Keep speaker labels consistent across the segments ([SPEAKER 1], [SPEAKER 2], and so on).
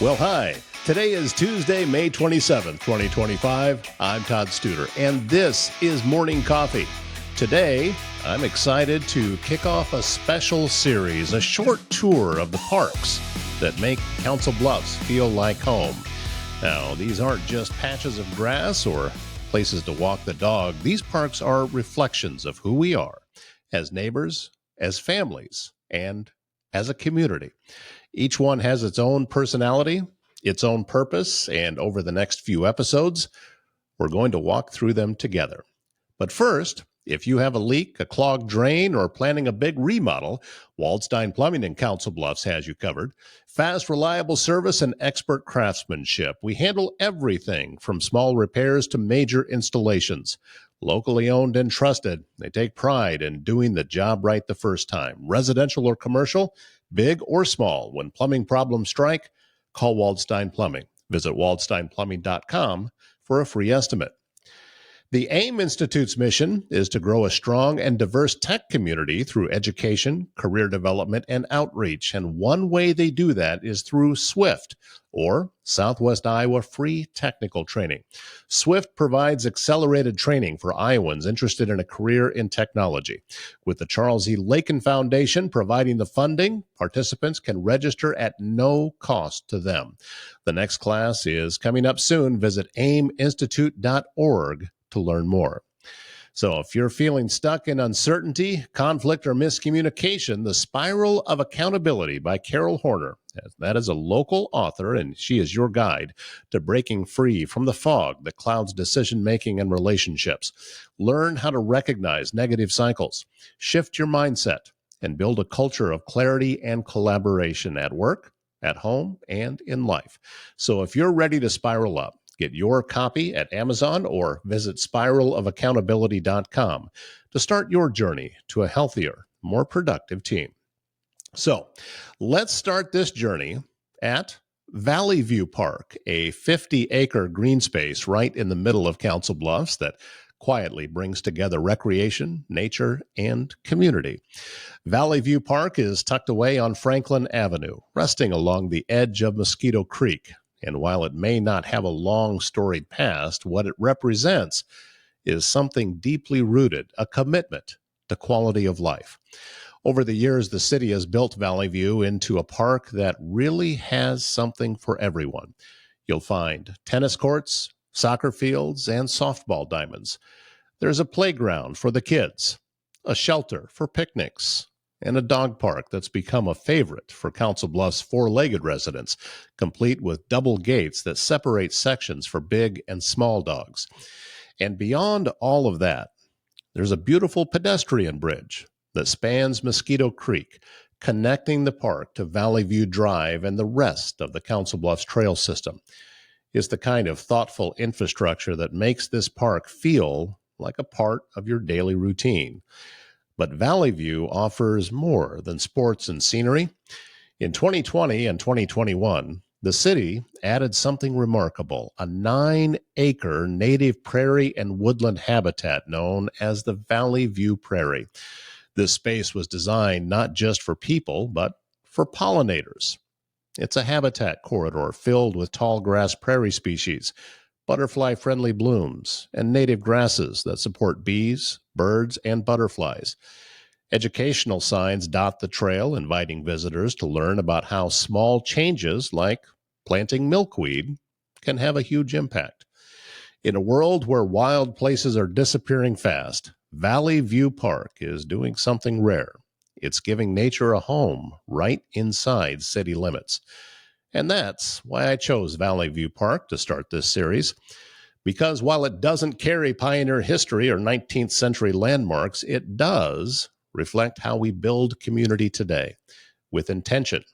[SPEAKER 1] Well, hi. Today is Tuesday, May 27th, 2025. I'm Todd Studer, and this is Morning Coffee. Today, I'm excited to kick off a special series, a short tour of the parks that make Council Bluffs feel like home. Now, these aren't just patches of grass or places to walk the dog. These parks are reflections of who we are as neighbors, as families, and as a community. Each one has its own personality, its own purpose, and over the next few episodes, we're going to walk through them together. But first, if you have a leak, a clogged drain, or planning a big remodel, Waldstein Plumbing in Council Bluffs has you covered. Fast, reliable service and expert craftsmanship. We handle everything from small repairs to major installations. Locally owned and trusted, they take pride in doing the job right the first time. Residential or commercial, big or small, when plumbing problems strike, call Waldstein Plumbing. Visit waldsteinplumbing.com for a free estimate. The AIM Institute's mission is to grow a strong and diverse tech community through education, career development, and outreach. And one way they do that is through SWIFT, or Southwest Iowa Free Technical Training. SWIFT provides accelerated training for Iowans interested in a career in technology. With the Charles E. Lakin Foundation providing the funding, participants can register at no cost to them. The next class is coming up soon. Visit aiminstitute.org to learn more. So if you're feeling stuck in uncertainty, conflict, or miscommunication, The Spiral of Accountability by Carol Horner. That is a local author, and she is your guide to breaking free from the fog that clouds decision-making and relationships. Learn how to recognize negative cycles, shift your mindset, and build a culture of clarity and collaboration at work, at home, and in life. So if you're ready to spiral up, get your copy at Amazon or visit spiralofaccountability.com to start your journey to a healthier, more productive team. So let's start this journey at Valley View Park, a 50-acre green space right in the middle of Council Bluffs that quietly brings together recreation, nature, and community. Valley View Park is tucked away on Franklin Avenue, resting along the edge of Mosquito Creek. And while it may not have a long storied past, what it represents is something deeply rooted, a commitment to quality of life. Over the years, the city has built Valley View into a park that really has something for everyone. You'll find tennis courts, soccer fields, and softball diamonds. There's a playground for the kids, a shelter for picnics, and a dog park that's become a favorite for Council Bluffs' four-legged residents, complete with double gates that separate sections for big and small dogs. And beyond all of that, there's a beautiful pedestrian bridge that spans Mosquito Creek, connecting the park to Valley View Drive and the rest of the Council Bluffs trail system. It's the kind of thoughtful infrastructure that makes this park feel like a part of your daily routine. But Valley View offers more than sports and scenery. In 2020 and 2021, the city added something remarkable, a 9-acre native prairie and woodland habitat known as the Valley View Prairie. This space was designed not just for people, but for pollinators. It's a habitat corridor filled with tall grass prairie species, butterfly-friendly blooms, and native grasses that support bees, birds, and butterflies. Educational signs dot the trail, inviting visitors to learn about how small changes like planting milkweed can have a huge impact. In a world where wild places are disappearing fast, Valley View Park is doing something rare. It's giving nature a home right inside city limits. And that's why I chose Valley View Park to start this series. Because while it doesn't carry pioneer history or 19th century landmarks, it does reflect how we build community today, with intention,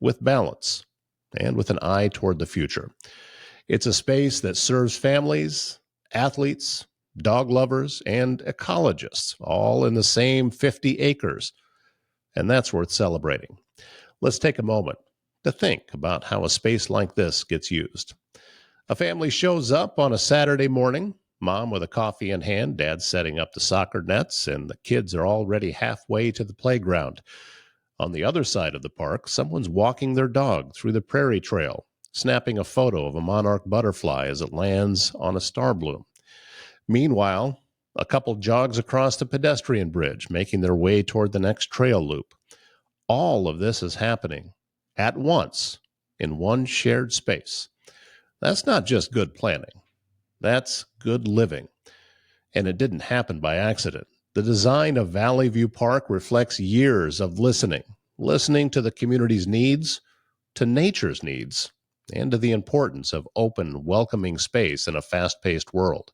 [SPEAKER 1] with balance, and with an eye toward the future. It's a space that serves families, athletes, dog lovers, and ecologists, all in the same 50 acres. And that's worth celebrating. Let's take a moment to think about how a space like this gets used. A family shows up on a Saturday morning, mom with a coffee in hand, dad setting up the soccer nets, and the kids are already halfway to the playground. On the other side of the park, someone's walking their dog through the prairie trail, snapping a photo of a monarch butterfly as it lands on a star bloom. Meanwhile, a couple jogs across the pedestrian bridge, making their way toward the next trail loop. All of this is happening at once in one shared space. That's not just good planning. That's good living. And it didn't happen by accident. The design of Valley View Park reflects years of listening to the community's needs, to nature's needs, and to the importance of open, welcoming space in a fast-paced world.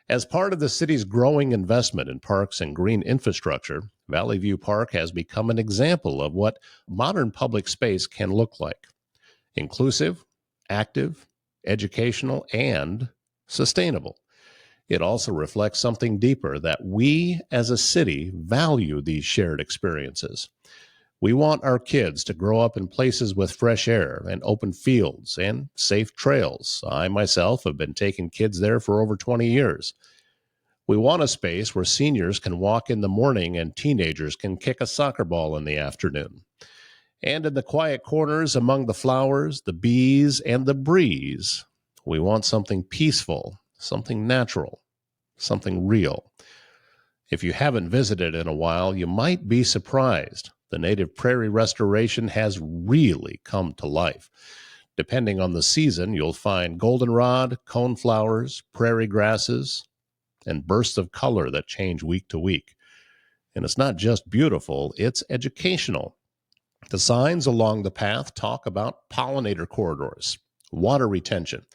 [SPEAKER 1] As part of the city's growing investment in parks and green infrastructure, Valley View Park has become an example of what modern public space can look like: inclusive, active, educational, and sustainable. It also reflects something deeper, that we as a city value these shared experiences. We want our kids to grow up in places with fresh air and open fields and safe trails. I myself have been taking kids there for over 20 years. We want a space where seniors can walk in the morning and teenagers can kick a soccer ball in the afternoon. And in the quiet corners among the flowers, the bees, and the breeze, we want something peaceful, something natural, something real. If you haven't visited in a while, you might be surprised. The native prairie restoration has really come to life. Depending on the season, you'll find goldenrod, coneflowers, prairie grasses, and bursts of color that change week to week. And it's not just beautiful, it's educational. The signs along the path talk about pollinator corridors, water retention,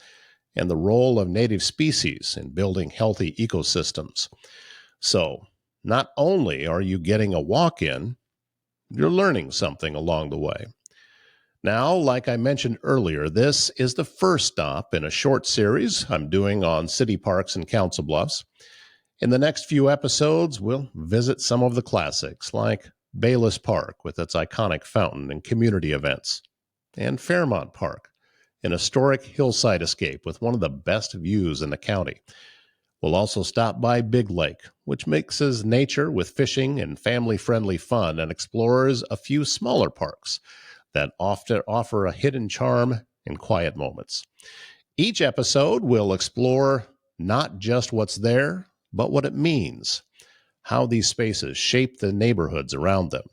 [SPEAKER 1] and the role of native species in building healthy ecosystems. So, not only are you getting a walk in, you're learning something along the way. Now, like I mentioned earlier, this is the first stop in a short series I'm doing on city parks and Council Bluffs. In the next few episodes, we'll visit some of the classics, like Bayless Park with its iconic fountain and community events, and Fairmont Park, an historic hillside escape with one of the best views in the county. We'll also stop by Big Lake, which mixes nature with fishing and family-friendly fun and explores a few smaller parks that often offer a hidden charm and quiet moments. Each episode will explore not just what's there, but what it means, how these spaces shape the neighborhoods around them,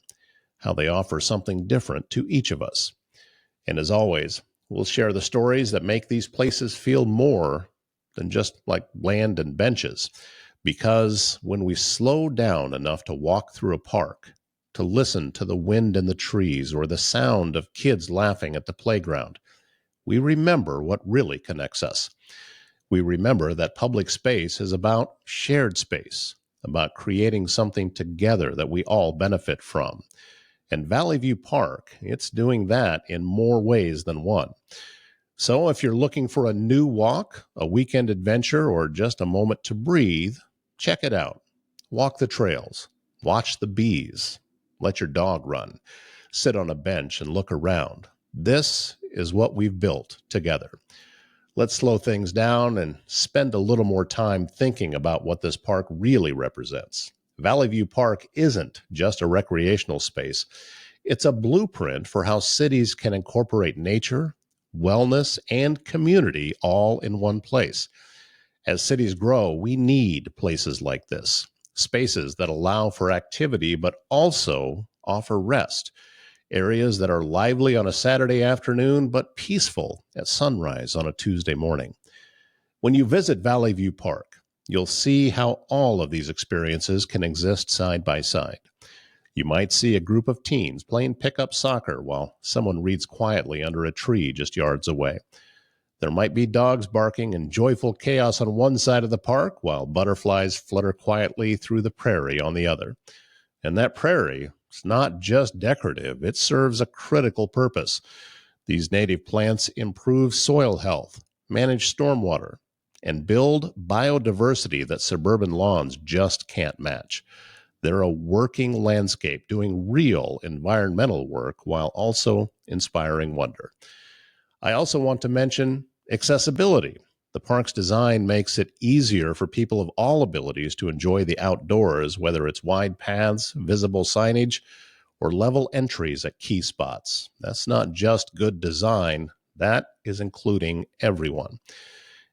[SPEAKER 1] how they offer something different to each of us. And as always, we'll share the stories that make these places feel more than just like land and benches. Because when we slow down enough to walk through a park, to listen to the wind in the trees or the sound of kids laughing at the playground, we remember what really connects us. We remember that public space is about shared space, about creating something together that we all benefit from. And Valley View Park, it's doing that in more ways than one. So if you're looking for a new walk, a weekend adventure, or just a moment to breathe, check it out. Walk the trails, watch the bees, let your dog run, sit on a bench and look around. This is what we've built together. Let's slow things down and spend a little more time thinking about what this park really represents. Valley View Park isn't just a recreational space. It's a blueprint for how cities can incorporate nature, wellness, and community all in one place. As cities grow, we need places like this, spaces that allow for activity but also offer rest, areas that are lively on a Saturday afternoon but peaceful at sunrise on a Tuesday morning. When you visit Valley View Park, you'll see how all of these experiences can exist side by side. You might see a group of teens playing pickup soccer while someone reads quietly under a tree just yards away. There might be dogs barking and joyful chaos on one side of the park while butterflies flutter quietly through the prairie on the other. And that prairie, it's not just decorative, it serves a critical purpose. These native plants improve soil health, manage stormwater, and build biodiversity that suburban lawns just can't match. They're a working landscape doing real environmental work while also inspiring wonder. I also want to mention accessibility. The park's design makes it easier for people of all abilities to enjoy the outdoors, whether it's wide paths, visible signage, or level entries at key spots. That's not just good design, That is including everyone.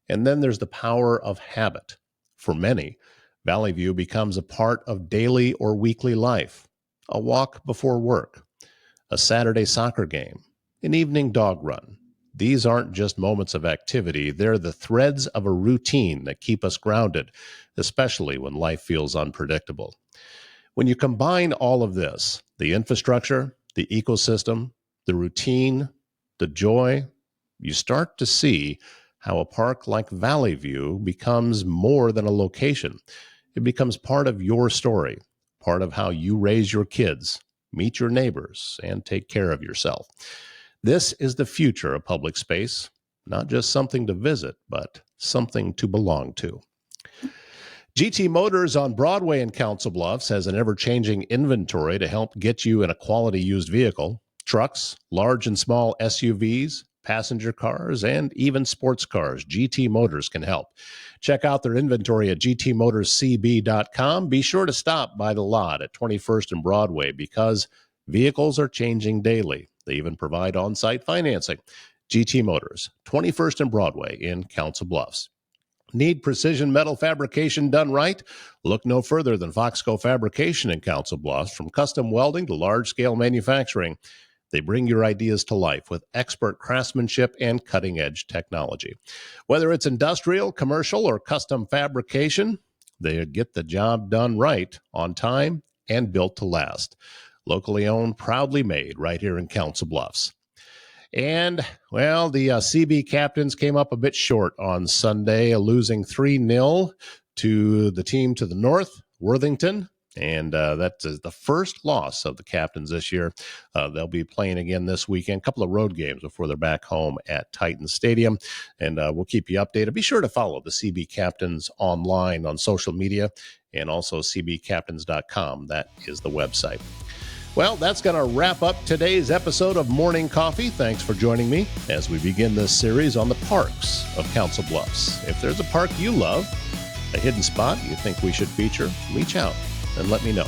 [SPEAKER 1] And then there's the power of habit. For many, Valley View becomes a part of daily or weekly life. A walk before work, a Saturday soccer game, an evening dog run. These aren't just moments of activity, they're the threads of a routine that keep us grounded, especially when life feels unpredictable. When you combine all of this, the infrastructure, the ecosystem, the routine, the joy, you start to see how a park like Valley View becomes more than a location. It becomes part of your story, part of how you raise your kids, meet your neighbors, and take care of yourself. This is the future of public space, not just something to visit, but something to belong to. GT Motors on Broadway in Council Bluffs has an ever-changing inventory to help get you in a quality used vehicle. Trucks, large and small SUVs, passenger cars, and even sports cars. GT Motors can help. Check out their inventory at gtmotorscb.com. Be sure to stop by the lot at 21st and Broadway because vehicles are changing daily. They even provide on-site financing. GT Motors, 21st and Broadway in Council Bluffs. Need precision metal fabrication done right? Look no further than Foxco Fabrication in Council Bluffs. From custom welding to large-scale manufacturing, they bring your ideas to life with expert craftsmanship and cutting-edge technology. Whether it's industrial, commercial, or custom fabrication, they get the job done right, on time, and built to last. Locally owned, proudly made, right here in Council Bluffs. And, well, the CB Captains came up a bit short on Sunday, losing 3-0 to the team to the north, Worthington. And that is the first loss of the Captains this year. They'll be playing again this weekend, a couple of road games before they're back home at Titan Stadium. And we'll keep you updated. Be sure to follow the CB Captains online on social media and also cbcaptains.com. That is the website. Well, that's going to wrap up today's episode of Morning Coffee. Thanks for joining me as we begin this series on the parks of Council Bluffs. If there's a park you love, a hidden spot you think we should feature, reach out and let me know.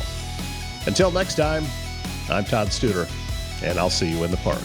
[SPEAKER 1] Until next time, I'm Todd Studer, and I'll see you in the park.